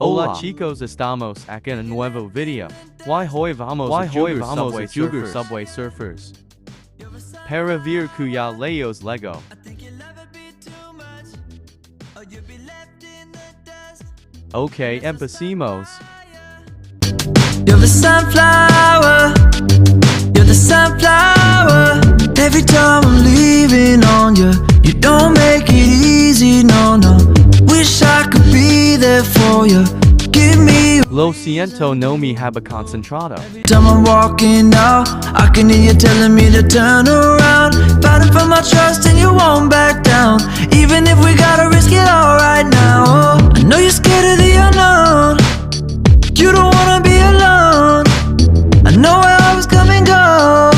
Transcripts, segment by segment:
Hola chicos, estamos aquí en un nuevo video. Hoy vamos a jugar Subway Surfers. Para ver cuya leos Lego. Ok, empecemos. You're the sunflower, you're the sunflower. Every time I'm leaving on you, you don't make it easy, no, no. Wish I could be there for you. Give me. Lo siento, no me había concentrado. Every time I'm walking out, I can hear you telling me to turn around. Fighting for my trust and you won't back down. Even if we gotta risk it all right now. Oh, I know you're scared of the unknown. You don't wanna be alone. I know where I was coming, go.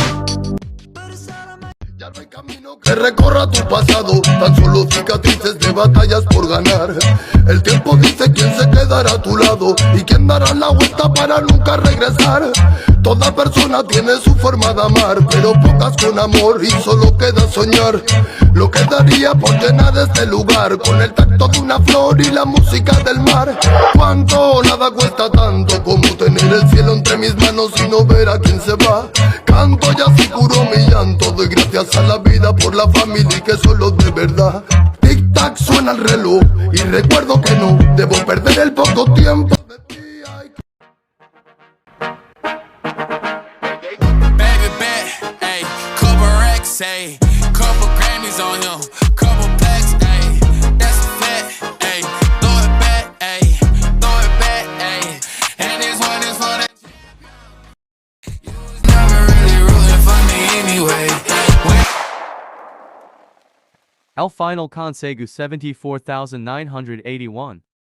Ya no hay camino que recorra tu pasado, tan solo cicatrices de batallas por ganar. El tiempo dice quién se quedará a tu lado y quién dará la vuelta para nunca regresar. Toda persona tiene su forma de amar, pero pocas con amor y solo queda soñar. Lo que daría por llenar este lugar con el tacto de una flor y la música del mar. Cuánto nada cuesta tanto como tener el cielo entre mis manos y no ver a quién se va. Canto y así curo mi llanto, doy gracias a la vida por la familia y que solo de verdad. Tic tac suena el reloj y recuerdo que no debo perder el poco tiempo. Ayy, couple Grammys on him, couple plaques, ayy, that's a fact, ayy, throw it back, ayy, ayy, and this one is for that. You was never really rooting for me anyway. El final consejo 74,981.